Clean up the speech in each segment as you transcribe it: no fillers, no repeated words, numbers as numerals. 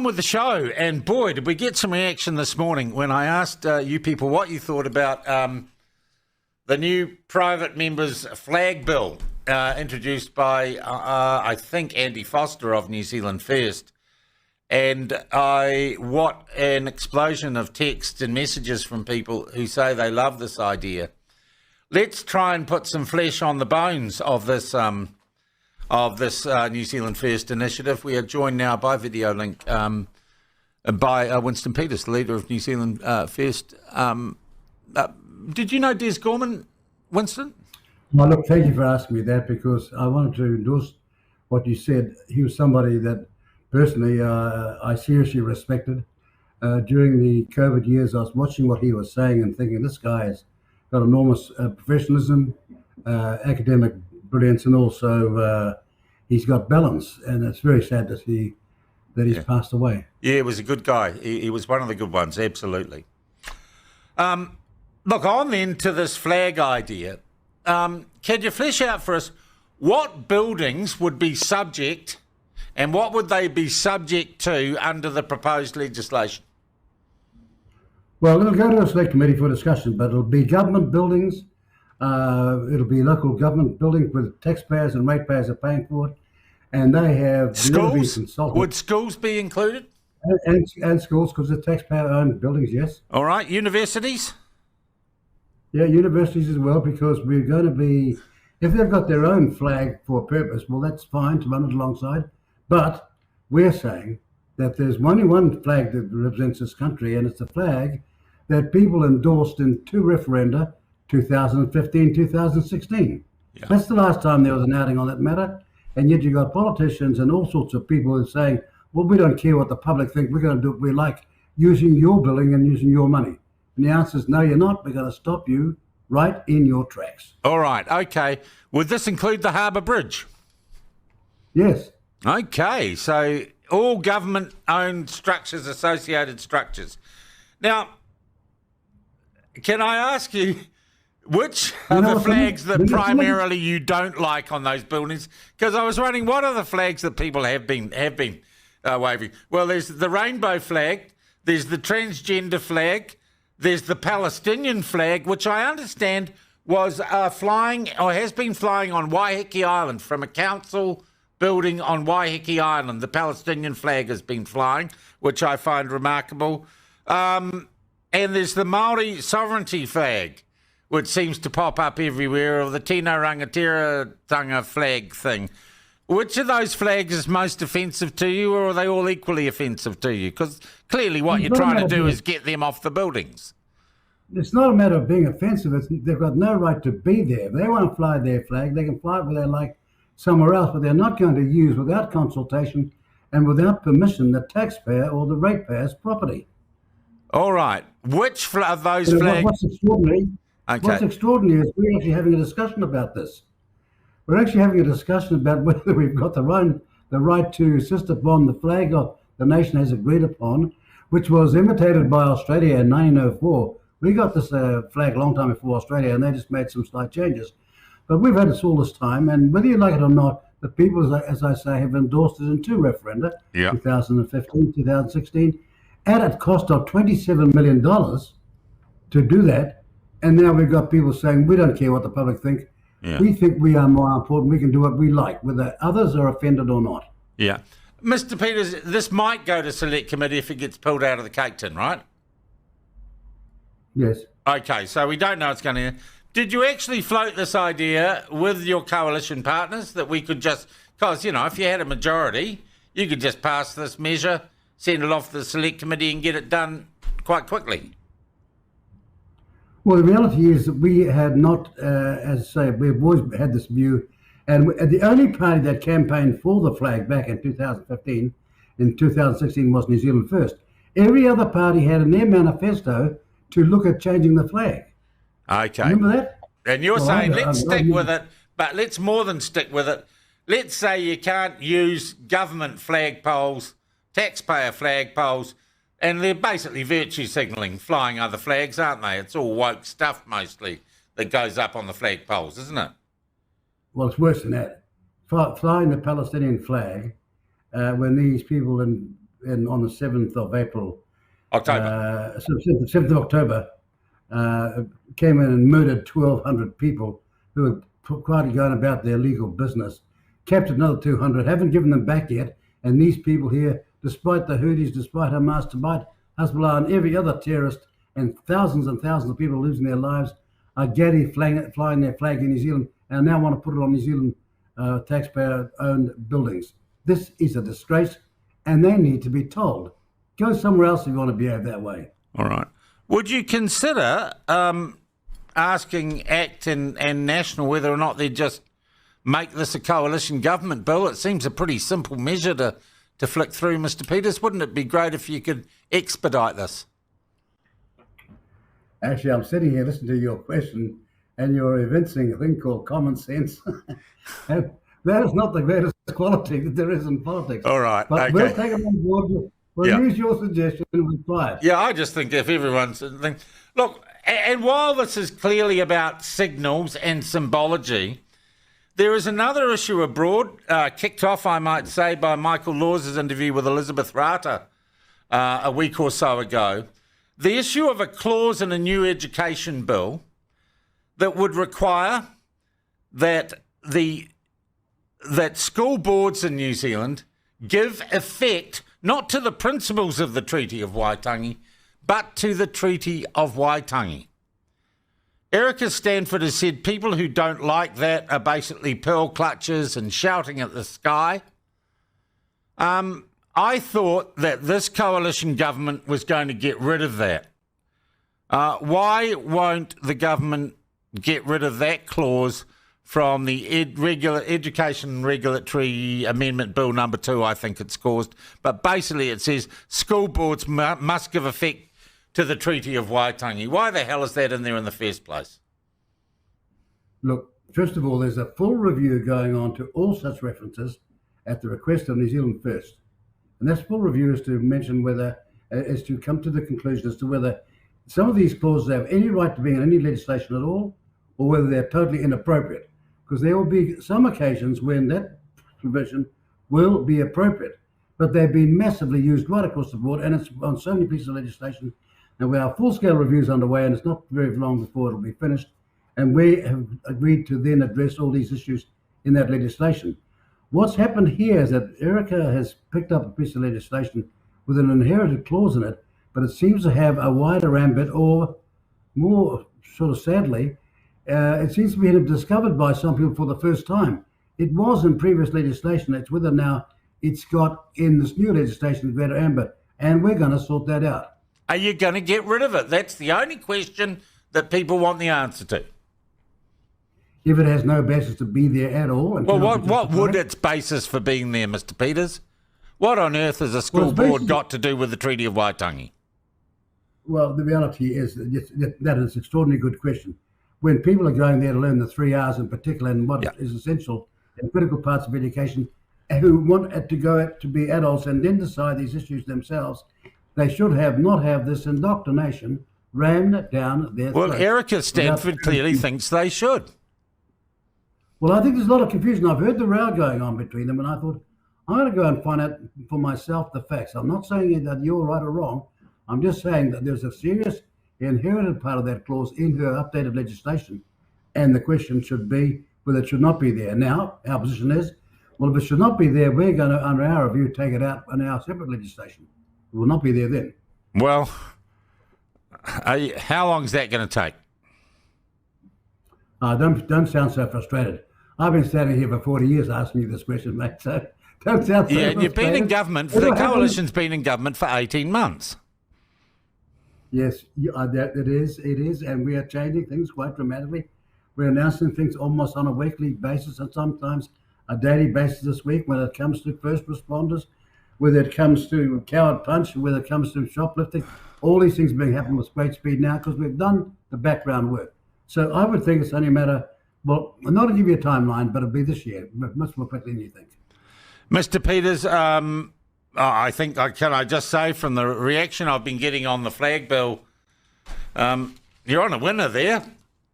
With the show, and boy, did we get some reaction this morning when I asked you people what you thought about the new private members flag bill introduced by, I think, Andy Foster of New Zealand First. And what an explosion of texts and messages from people who say they love this idea. Let's try and put some flesh on the bones of this New Zealand First initiative. We are joined now by video link by Winston Peters, the leader of New Zealand First. Did you know Des Gorman, Winston? Well, look, thank you for asking me that, because I wanted to endorse what you said. He was somebody that personally I seriously respected. During the COVID years, I was watching what he was saying and thinking, this guy has got enormous professionalism, academic brilliance, and also he's got balance, and it's very sad to see that he's passed away. Yeah, he was a good guy. He was one of the good ones, absolutely. Look, on then to this flag idea. Can you flesh out for us what buildings would be subject, and what would they be subject to under the proposed legislation? Well, it'll go to a select committee for discussion, but it'll be government buildings. It'll be local government buildings with taxpayers and ratepayers are paying for it, and they have schools. Would schools be included? And schools, because they're taxpayer-owned buildings, yes. All right, universities. Yeah, universities as well, because we're going to be, if they've got their own flag for a purpose, well, that's fine to run it alongside. But we're saying that there's only one flag that represents this country, and it's the flag that people endorsed in two referenda, 2015, 2016. Yeah. That's the last time there was an outing on that matter. And yet you got politicians and all sorts of people who are saying, well, we don't care what the public think. We're going to do what we like, using your building and using your money. And the answer is, no, you're not. We're going to stop you right in your tracks. All right. Okay. Would this include the Harbour Bridge? Yes. Okay. So all government-owned structures, associated structures. Now, can I ask you, which are the flags that primarily you don't like on those buildings? Because I was wondering, what are the flags that people have been waving? Well, there's the rainbow flag, there's the transgender flag, there's the Palestinian flag, which I understand was flying or has been flying on Waiheke Island from a council building on Waiheke Island. The Palestinian flag has been flying, which I find remarkable. And there's the Māori sovereignty flag, which seems to pop up everywhere, or the Tino Rangatiratanga flag thing. Which of those flags is most offensive to you, or are they all equally offensive to you? Because clearly what you're trying to do is get them off the buildings. It's not a matter of being offensive. They've got no right to be there. If they want to fly their flag, they can fly it where they like somewhere else, but they're not going to use, without consultation and without permission, the taxpayer or the ratepayer's property. All right. Which of those flags? What's extraordinary? Okay. What's extraordinary is we're actually having a discussion about this. We're actually having a discussion about whether we've got the right to insist upon the flag of the nation has agreed upon, which was imitated by Australia in 1904. We got this flag a long time before Australia, and they just made some slight changes. But we've had this all this time, and whether you like it or not, the people, as I say, have endorsed it in two referenda, 2015, 2016, at a cost of $27 million to do that. And now we've got people saying, we don't care what the public think. Yeah. We think we are more important. We can do what we like, whether others are offended or not. Yeah. Mr. Peters, this might go to select committee if it gets pulled out of the cake tin, right? Yes. Okay, so we don't know it's going to... Did you actually float this idea with your coalition partners that we could just... Because, you know, if you had a majority, you could just pass this measure, send it off to the select committee and get it done quite quickly? Well, the reality is that we had not, as I say, we've always had this view, and the only party that campaigned for the flag back in 2015, in 2016 was New Zealand First. Every other party had in their manifesto to look at changing the flag. Okay. Remember that? And you're saying let's stick with it, but let's more than stick with it. Let's say you can't use government flagpoles, taxpayer flagpoles, and they're basically virtue signalling, flying other flags, aren't they? It's all woke stuff mostly that goes up on the flagpoles, isn't it? Well, it's worse than that. Flying the Palestinian flag when these people on the 7th of April, October. 7th of October, came in and murdered 1,200 people who were quietly going about their legal business, captured another 200, haven't given them back yet, and these people here, despite the Houthis, despite Hamas, despite Hezbollah and every other terrorist, and thousands of people losing their lives, are gaily flying their flag in New Zealand and now want to put it on New Zealand taxpayer-owned buildings. This is a disgrace, and they need to be told. Go somewhere else if you want to behave that way. All right. Would you consider asking ACT and National whether or not they'd just make this a coalition government bill? It seems a pretty simple measure to flick through, Mr. Peters. Wouldn't it be great if you could expedite this? Actually, I'm sitting here listening to your question, and you're evincing a thing called common sense. And that is not the greatest quality that there is in politics. All right. But okay. we'll take it on board. We'll use your suggestion and we'll try it. Yeah, I just think if everyone's... Look, and while this is clearly about signals and symbology, there is another issue abroad, kicked off, I might say, by Michael Lawes' interview with Elizabeth Rata a week or so ago. The issue of a clause in a new education bill that would require that school boards in New Zealand give effect not to the principles of the Treaty of Waitangi, but to the Treaty of Waitangi. Erica Stanford has said people who don't like that are basically pearl clutchers and shouting at the sky. I thought that this coalition government was going to get rid of that. Why won't the government get rid of that clause from the Education Regulatory Amendment Bill number 2, I think it's caused. But basically it says school boards must give effect to the Treaty of Waitangi. Why the hell is that in there in the first place? Look, first of all, there's a full review going on to all such references at the request of New Zealand First. And that full review is to mention is to come to the conclusion as to whether some of these clauses have any right to be in any legislation at all, or whether they're totally inappropriate. Because there will be some occasions when that provision will be appropriate, but they've been massively used right across the board, and it's on so many pieces of legislation. Now, we have full-scale reviews underway, and it's not very long before it'll be finished, and we have agreed to then address all these issues in that legislation. What's happened here is that Erica has picked up a piece of legislation with an inherited clause in it, but it seems to have a wider ambit, or more sort of sadly, it seems to be discovered by some people for the first time. It was in previous legislation. It's whether now it's got in this new legislation greater ambit, and we're going to sort that out. Are you going to get rid of it? That's the only question that people want the answer to. If it has no basis to be there at all. Well, what would its basis for being there, Mr. Peters? What on earth has a school board got to do with the Treaty of Waitangi? Well, the reality is that is an extraordinarily good question. When people are going there to learn the 3 R's in particular and what is essential in critical parts of education, who want it to go to be adults and then decide these issues themselves, they should not have this indoctrination rammed down their throats. Well, Erica Stanford clearly thinks they should. Well, I think there's a lot of confusion. I've heard the row going on between them, and I thought, I'm going to go and find out for myself the facts. I'm not saying that you're right or wrong. I'm just saying that there's a serious inherited part of that clause in her updated legislation, and the question should be whether it should not be there. Now, our position is, well, if it should not be there, we're going to, under our review, take it out in our separate legislation. It will not be there then. Well, how long is that going to take? Don't sound so frustrated. I've been standing here for 40 years asking you this question, mate, so don't sound so frustrated. Yeah, and you've been in government, the coalition's been in government for 18 months. Yes, it is, and we are changing things quite dramatically. We're announcing things almost on a weekly basis and sometimes a daily basis this week when it comes to first responders, whether it comes to coward punch, whether it comes to shoplifting. All these things are being happening with great speed now because we've done the background work. So I would think it's only a matter, well, I'm not to give you a timeline, but it'll be this year, much more quickly than you think. Mr. Peters, I think, can I just say from the reaction I've been getting on the flag bill, you're on a winner there.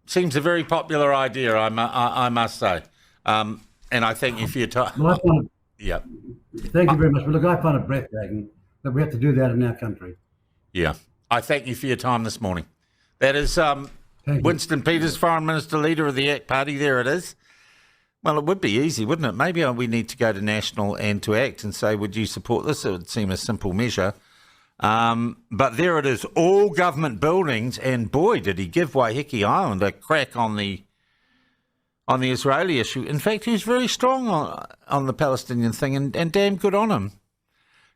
Seems a very popular idea, I must say. And I think if you're... Thank you very much. But look, I find it breathtaking that we have to do that in our country. Yeah. I thank you for your time this morning. That is Winston Peters, Foreign Minister, leader of the ACT Party. There it is. Well, it would be easy, wouldn't it? Maybe we need to go to National and to ACT and say, would you support this? It would seem a simple measure. But there it is, all government buildings, and boy, did he give Waiheke Island a crack on the Israeli issue. In fact, he was very strong on the Palestinian thing, and damn good on him.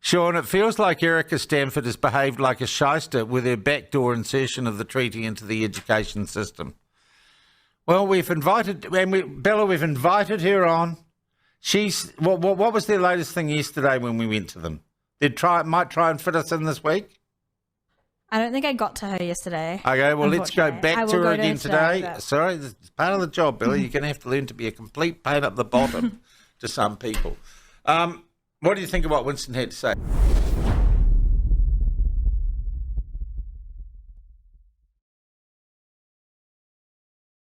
Sean, it feels like Erica Stanford has behaved like a shyster with her backdoor insertion of the treaty into the education system. Well, we've invited her on. What was their latest thing yesterday when we went to them? They might try and fit us in this week. I don't think I got to her yesterday. Okay, well, let's go back to her again today. But... Sorry, it's part of the job, Billy. You're going to have to learn to be a complete pain up the bottom to some people. What do you think of what Winston had to say?